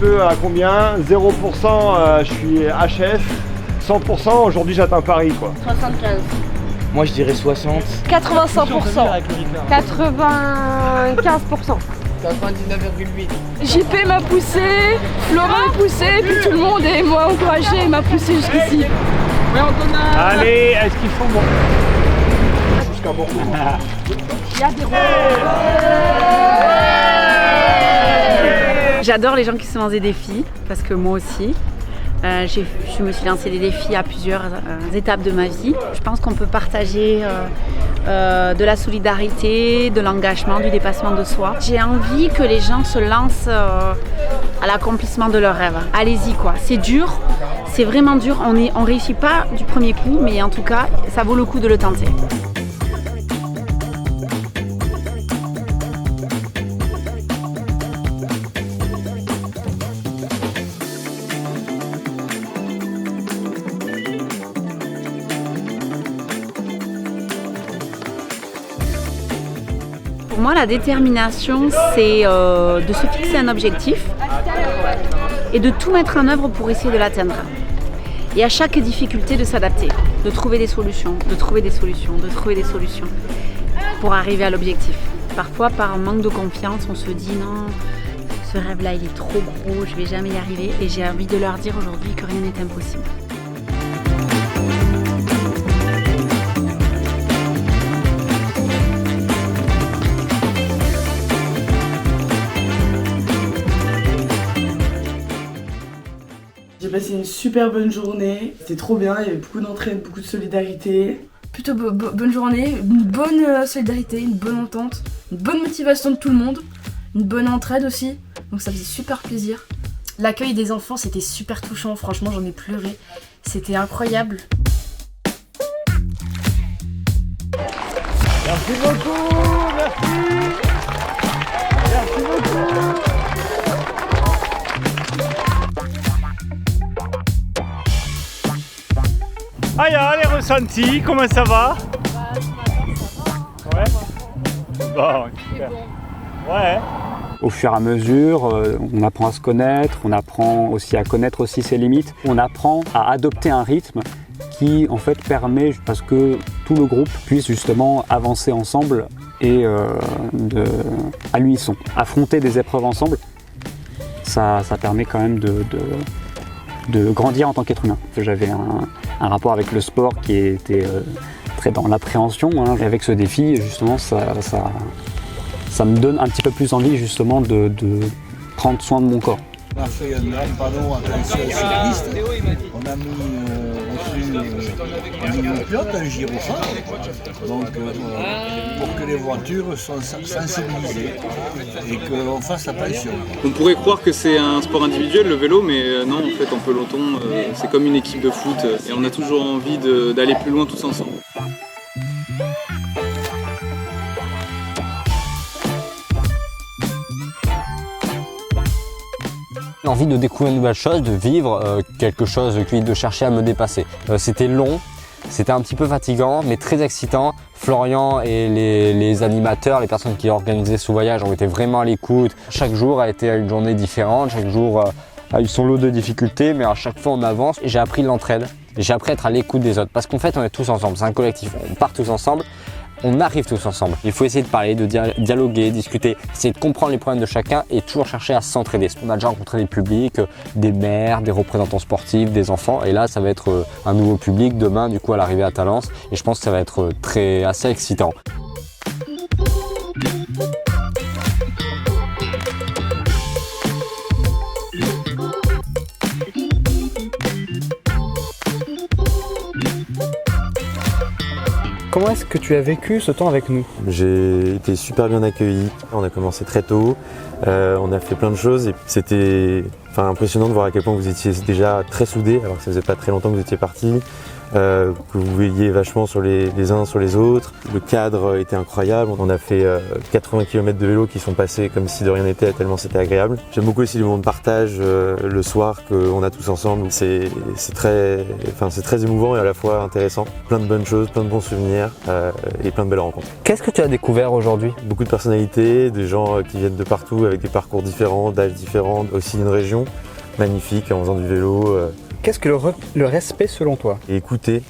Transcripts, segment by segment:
peu à combien? 0%, je suis HF. 100%, aujourd'hui j'atteins Paris quoi. 75. Moi je dirais 60. 85%. 95%. 99,8. JP m'a poussé, Florent m'a poussé, puis tout le monde et moi encouragé et m'a poussé jusqu'ici. Ouais, Antonin. Allez, est-ce qu'ils font bon? Jusqu'à Bordeaux. Il y a des J'adore les gens qui se lancent des défis, parce que moi aussi. Je me suis lancé des défis à plusieurs étapes de ma vie. Je pense qu'on peut partager de la solidarité, de l'engagement, du dépassement de soi. J'ai envie que les gens se lancent à l'accomplissement de leurs rêves. Allez-y quoi, c'est dur, c'est vraiment dur. On réussit pas du premier coup, mais en tout cas, ça vaut le coup de le tenter. Pour moi, la détermination, c'est de se fixer un objectif et de tout mettre en œuvre pour essayer de l'atteindre. Et à chaque difficulté, de s'adapter, de trouver des solutions, de trouver des solutions, de trouver des solutions pour arriver à l'objectif. Parfois, par manque de confiance, on se dit non, ce rêve-là, il est trop gros, je vais jamais y arriver. Et j'ai envie de leur dire aujourd'hui que rien n'est impossible. J'ai passé une super bonne journée, c'était trop bien, il y avait beaucoup d'entraide, beaucoup de solidarité. Plutôt bonne journée, une bonne solidarité, une bonne entente, une bonne motivation de tout le monde, une bonne entraide aussi, donc ça faisait super plaisir. L'accueil des enfants c'était super touchant, franchement j'en ai pleuré, c'était incroyable. Merci beaucoup, merci. Merci beaucoup. Aya, les ressentis, comment ça va? Ouais. Bon, super. Ouais. Au fur et à mesure, on apprend à se connaître, on apprend aussi à connaître aussi ses limites. On apprend à adopter un rythme qui en fait permet à ce que tout le groupe puisse justement avancer ensemble et à l'unisson. Affronter des épreuves ensemble, ça permet quand même de grandir en tant qu'être humain. J'avais un rapport avec le sport qui était très dans l'appréhension, hein. Et avec ce défi, justement, ça me donne un petit peu plus envie justement de prendre soin de mon corps. On a fait un grand panneau attention cycliste, on a mis une pilote, un gyrophare, donc pour que les voitures soient sensibilisées et qu'on fasse attention. On pourrait croire que c'est un sport individuel le vélo, mais non, en fait en peloton c'est comme une équipe de foot et on a toujours envie d'aller plus loin tous ensemble. L'envie de découvrir une nouvelle chose, de vivre quelque chose, de chercher à me dépasser. C'était long, c'était un petit peu fatigant, mais très excitant. Florian et les animateurs, les personnes qui organisaient ce voyage ont été vraiment à l'écoute. Chaque jour a été une journée différente, chaque jour a eu son lot de difficultés, mais à chaque fois on avance. J'ai appris l'entraide, j'ai appris à être à l'écoute des autres, parce qu'en fait on est tous ensemble, c'est un collectif, on part tous ensemble. On arrive tous ensemble. Il faut essayer de parler, de dialoguer, discuter, essayer de comprendre les problèmes de chacun et toujours chercher à s'entraider. On a déjà rencontré des publics, des maires, des représentants sportifs, des enfants. Et là, ça va être un nouveau public demain, du coup, à l'arrivée à Talence. Et je pense que ça va être assez excitant. Comment est-ce que tu as vécu ce temps avec nous? J'ai été super bien accueilli, on a commencé très tôt, on a fait plein de choses et c'était impressionnant de voir à quel point vous étiez déjà très soudés alors que ça faisait pas très longtemps que vous étiez partis. que vous veilliez vachement sur les uns sur les autres. Le cadre était incroyable. On a fait 80 km de vélo qui sont passés comme si de rien n'était, tellement c'était agréable. J'aime beaucoup aussi les moments de partage le soir qu'on a tous ensemble. C'est très émouvant et à la fois intéressant. Plein de bonnes choses, plein de bons souvenirs et plein de belles rencontres. Qu'est-ce que tu as découvert aujourd'hui? Beaucoup de personnalités, des gens qui viennent de partout avec des parcours différents, d'âges différents, aussi une région magnifique en faisant du vélo. Qu'est-ce que le respect selon toi? Et écouter,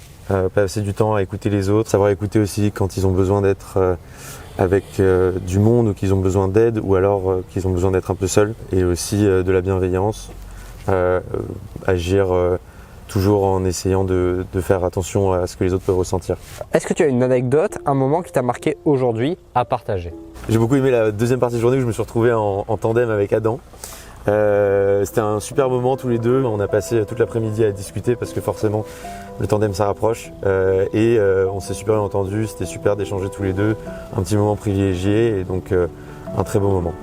passer du temps à écouter les autres, savoir écouter aussi quand ils ont besoin d'être avec du monde ou qu'ils ont besoin d'aide ou alors qu'ils ont besoin d'être un peu seuls. Et aussi de la bienveillance, agir toujours en essayant de faire attention à ce que les autres peuvent ressentir. Est-ce que tu as une anecdote, un moment qui t'a marqué aujourd'hui à partager? J'ai beaucoup aimé la deuxième partie de journée où je me suis retrouvé en tandem avec Adam. C'était un super moment tous les deux. On a passé toute l'après-midi à discuter parce que forcément le tandem ça rapproche et on s'est super bien entendu. C'était super d'échanger tous les deux, un petit moment privilégié et donc un très beau moment.